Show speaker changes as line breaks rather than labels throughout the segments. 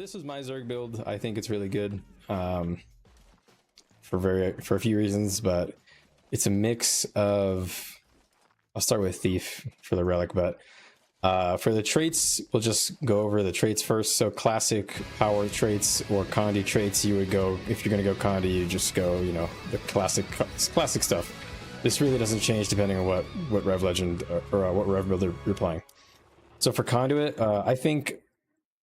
this was my Zerg build. I think it's really good for a few reasons, but it's a mix of. I'll start with Thief for the relic, but for the traits, we'll just go over the traits first. So classic power traits or Conduit traits, you would go, if you're going to go Conduit, you just go, you know, the classic stuff. This really doesn't change depending on what Rev Legend or what Rev Builder you're playing. So for Conduit, I think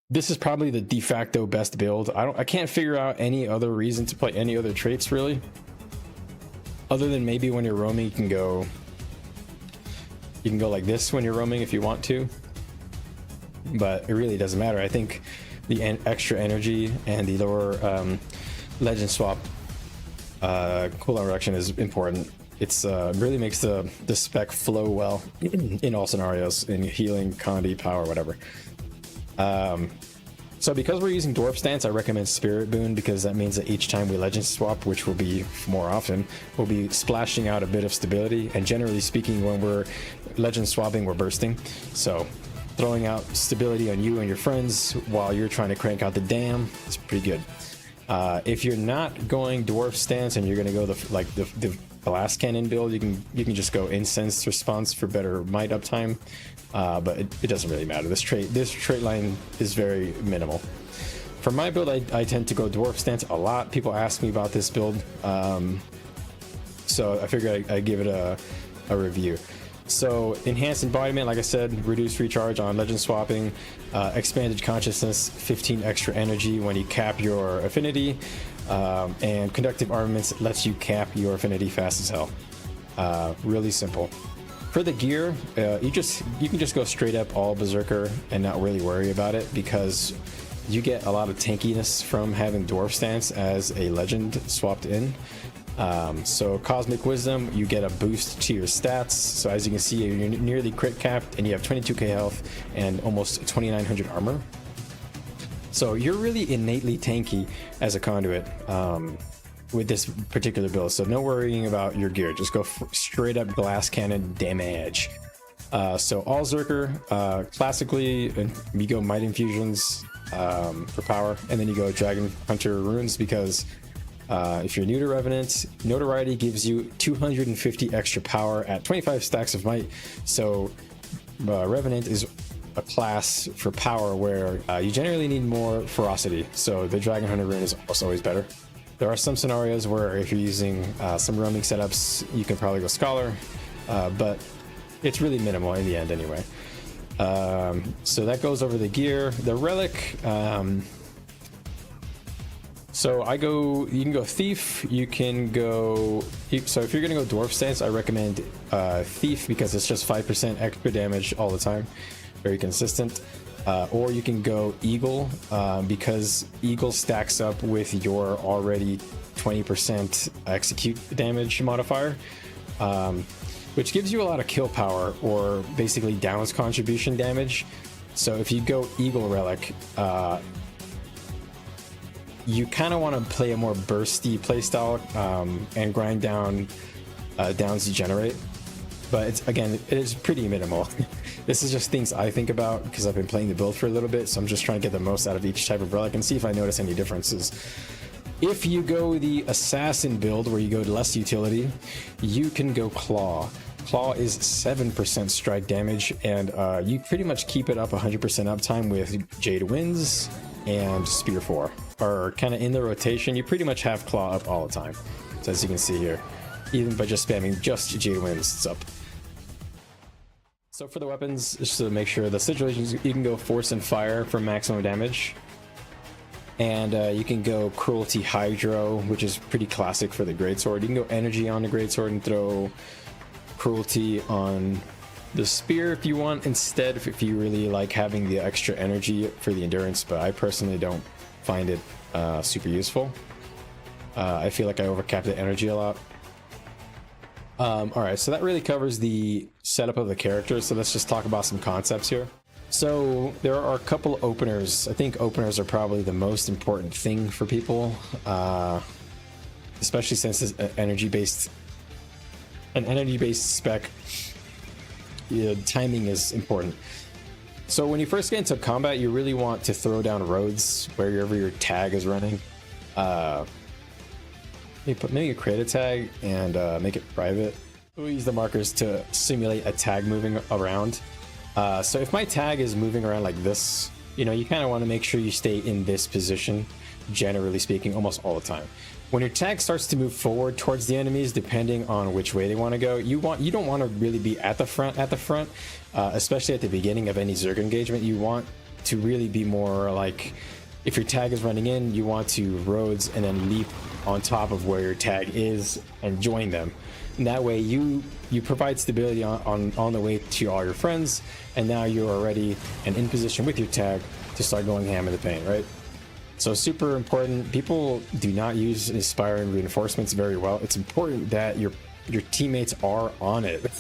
this is probably the de facto best build. I can't figure out any other reason to play any other traits really, other than maybe when you're roaming, you can go like this when you're roaming if you want to, but it really doesn't matter. I think the extra energy and the lower legend swap cooldown reduction is important. It's really makes the spec flow well in all scenarios, in healing, Conduit, power, whatever. So because we're using Dwarf Stance, I recommend Spirit Boon, because that means that each time we legend swap, which will be more often, we'll be splashing out a bit of stability. And generally speaking, when we're legend swapping, we're bursting. So throwing out stability on you and your friends while you're trying to crank out the dam is pretty good. If you're not going Dwarf Stance and you're going to go the blast cannon build, you can just go Incense Response for better might uptime. But it doesn't really matter. This trait line is very minimal. For my build, I tend to go Dwarf Stance a lot. People ask me about this build, so I figured I'd give it a review. So Enhanced Embodiment, like I said, reduced recharge on legend swapping, expanded consciousness, 15 extra energy when you cap your affinity, and Conductive Armaments lets you cap your affinity fast as hell. Really simple. For the gear, you can just go straight up all Berserker and not really worry about it, because you get a lot of tankiness from having Dwarf Stance as a legend swapped in. So Cosmic Wisdom, you get a boost to your stats. So as you can see, you're nearly crit capped and you have 22k health and almost 2900 armor. So you're really innately tanky as a Conduit with this particular build. So no worrying about your gear, just go straight up glass cannon damage. So all Zerker, classically, you go Might Infusions for power, and then you go Dragon Hunter runes, because if you're new to Revenant, Notoriety gives you 250 extra power at 25 stacks of might. So Revenant is a class for power where you generally need more ferocity, so the Dragon Hunter rune is almost always better. There are some scenarios where if you're using some roaming setups, you can probably go Scholar, but it's really minimal in the end anyway. So that goes over the gear. The relic, so you can go Thief, you can go, so if you're gonna go Dwarf Stance, I recommend Thief, because it's just 5% extra damage all the time, very consistent. Or you can go Eagle, because Eagle stacks up with your already 20% execute damage modifier, which gives you a lot of kill power, or basically downs contribution damage. So if you go Eagle Relic, you kind of want to play a more bursty playstyle and grind down downs you generate. But it is pretty minimal. This is just things I think about because I've been playing the build for a little bit, so I'm just trying to get the most out of each type of relic and see if I notice any differences. If you go the Assassin build, where you go to less utility, you can go Claw. Claw is 7% strike damage, and you pretty much keep it up 100% uptime with Jade Winds and Spear 4. Are kind of in the rotation. You pretty much have Claw up all the time. So as you can see here, even by just spamming just Jade Winds, it's up. So for the weapons, just to make sure, the situations, you can go Force and Fire for maximum damage. And you can go Cruelty Hydro, which is pretty classic for the Greatsword. You can go Energy on the Greatsword and throw Cruelty on the Spear if you want, instead, if you really like having the extra energy for the Endurance, but I personally don't find it super useful. I feel like I overcap the energy a lot. Alright, so that really covers the setup of the character, so let's just talk about some concepts here. So there are a couple openers. I think openers are probably the most important thing for people, especially since it's an energy-based spec. Yeah, timing is important. So when you first get into combat, you really want to throw down roads wherever your tag is running. Maybe create a tag and make it private. We'll use the markers to simulate a tag moving around. So if my tag is moving around like this, you know, you kind of want to make sure you stay in this position, generally speaking, almost all the time. When your tag starts to move forward towards the enemies, depending on which way they want to go, you don't want to really be at the front, especially at the beginning of any Zerg engagement. You want to really be more like, if your tag is running in, you want to roads and then leap on top of where your tag is and join them. And that way you provide stability on the way to all your friends, and now you're already and in position with your tag to start going ham in the paint, right? So super important. People do not use inspiring reinforcements very well. It's important that your teammates are on it.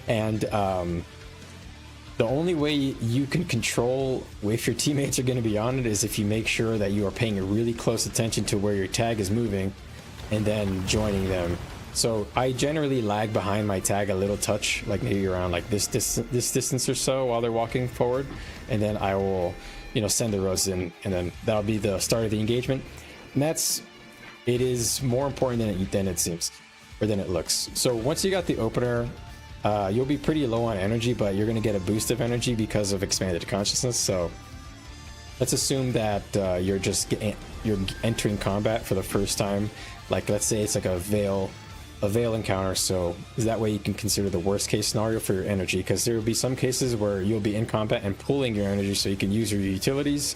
And the only way you can control if your teammates are going to be on it is if you make sure that you are paying really close attention to where your tag is moving and then joining them. So I generally lag behind my tag a little touch, like maybe around like this distance or so while they're walking forward, and then I will, you know, send the roads in, and then that'll be the start of the engagement. And it is more important than it seems, or than it looks. So once you got the opener, you'll be pretty low on energy, but you're going to get a boost of energy because of expanded consciousness. So let's assume that you're entering combat for the first time. Like, let's say it's like a veil encounter, so that way you can consider the worst case scenario for your energy, because there will be some cases where you'll be in combat and pulling your energy so you can use your utilities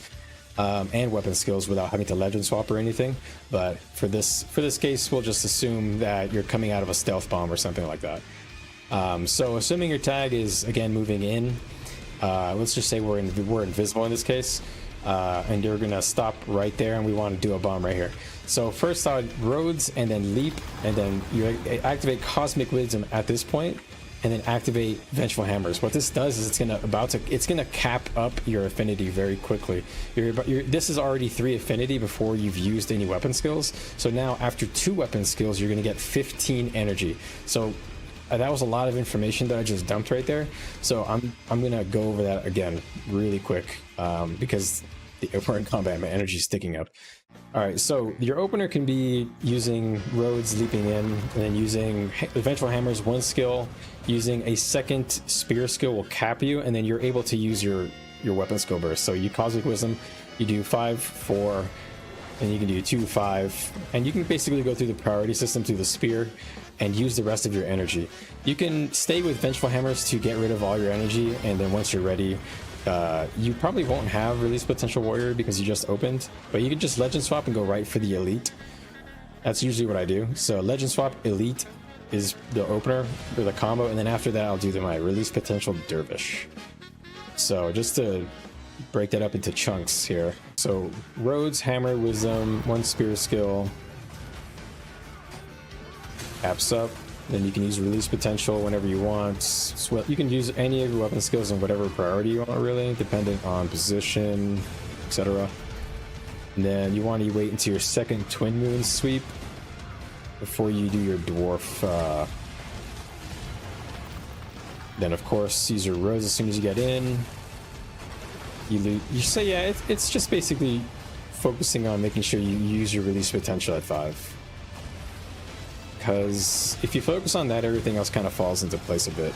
and weapon skills without having to legend swap or anything. But for this case, we'll just assume that you're coming out of a stealth bomb or something like that. So assuming your tag is again moving in, let's just say we're invisible in this case, and you're gonna stop right there, and we want to do a bomb right here. So first I would roads and then leap, and then you activate Cosmic Wisdom at this point, and then activate Vengeful Hammers. What this does is it's gonna cap up your affinity very quickly. This is already 3 affinity before you've used any weapon skills. So now after 2 weapon skills, you're gonna get 15 energy. So that was a lot of information that I just dumped right there. So I'm gonna go over that again really quick, because we're in combat, my energy is sticking up. All right, so your opener can be using roads, leaping in, and then using Vengeful Hammers, 1 skill. Using a second spear skill will cap you, and then you're able to use your weapon skill burst. So you Cosmic Wisdom, you do 5, 4, and you can do 2, 5, and you can basically go through the priority system through the spear and use the rest of your energy. You can stay with Vengeful Hammers to get rid of all your energy, and then once you're ready, you probably won't have Release Potential Warrior because you just opened, but you can just Legend Swap and go right for the Elite. That's usually what I do. So Legend Swap Elite is the opener for the combo, and then after that I'll do my Release Potential Dervish. So just to break that up into chunks here. So roads, hammer, wisdom, 1 spear skill, caps up. Then you can use Release Potential whenever you want. You can use any of your weapon skills in whatever priority you want, really, dependent on position, etc. And then you want to wait until your second Twin Moon sweep before you do your Dwarf. Then, of course, use your roads as soon as you get in. You say, yeah, it's just basically focusing on making sure you use your Release Potential at 5. Because if you focus on that, everything else kind of falls into place a bit.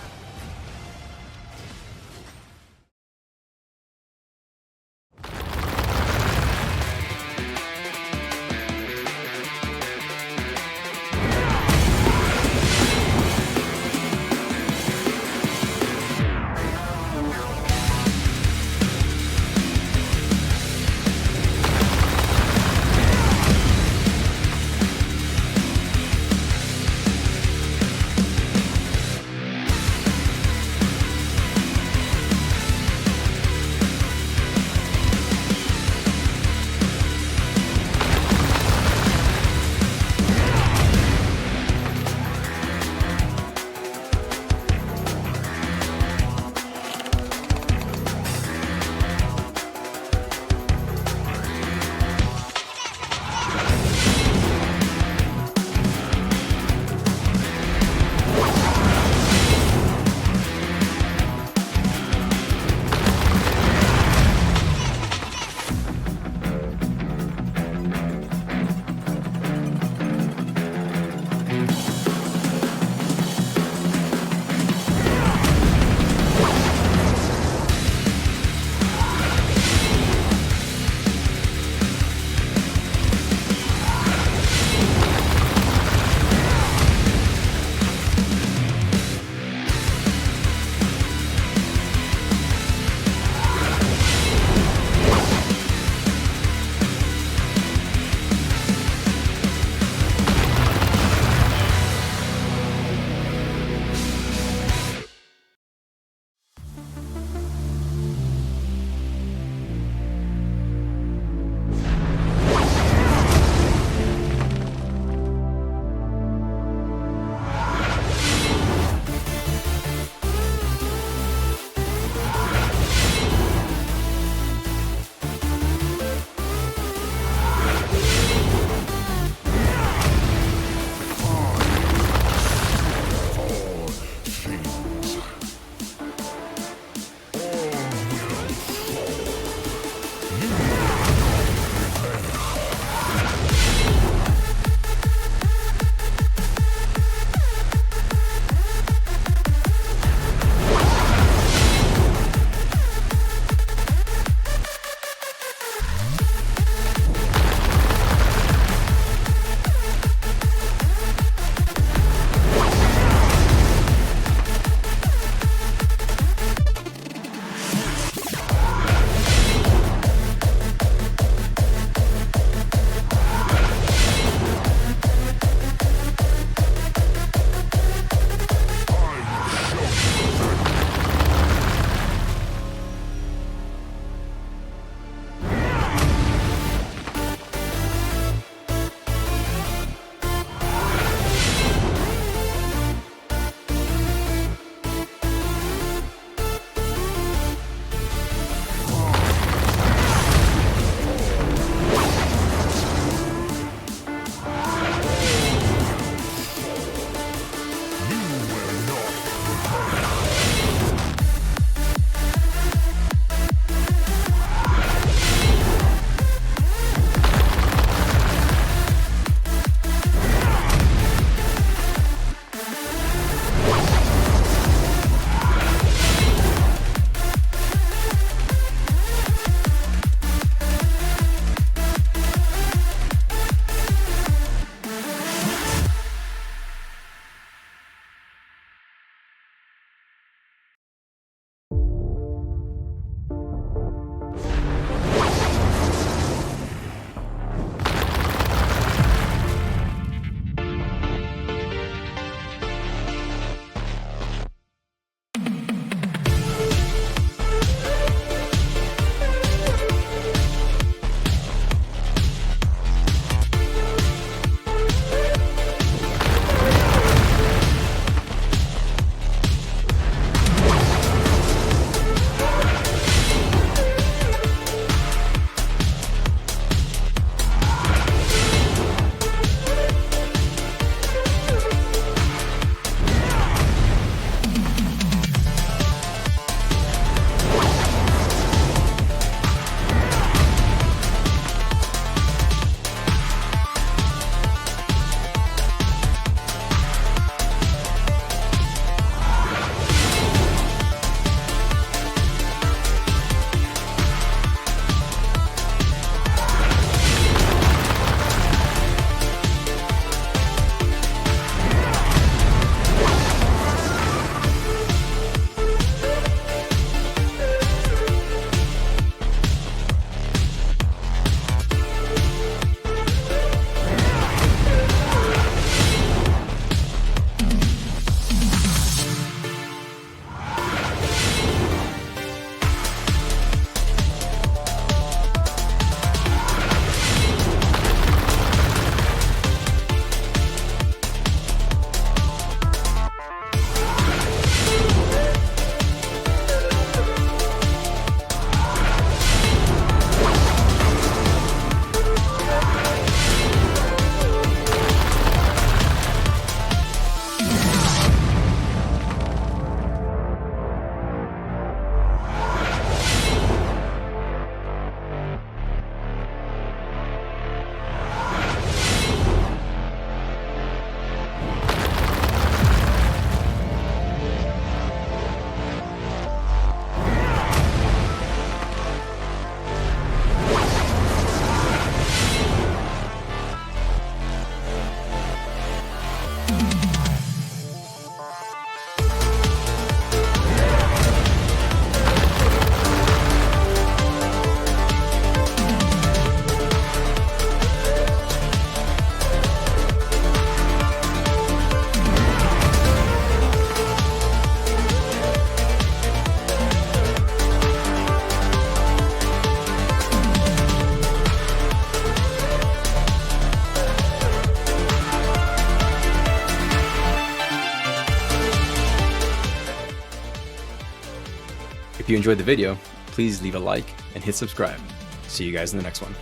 If you enjoyed the video, please leave a like and hit subscribe. See you guys in the next one.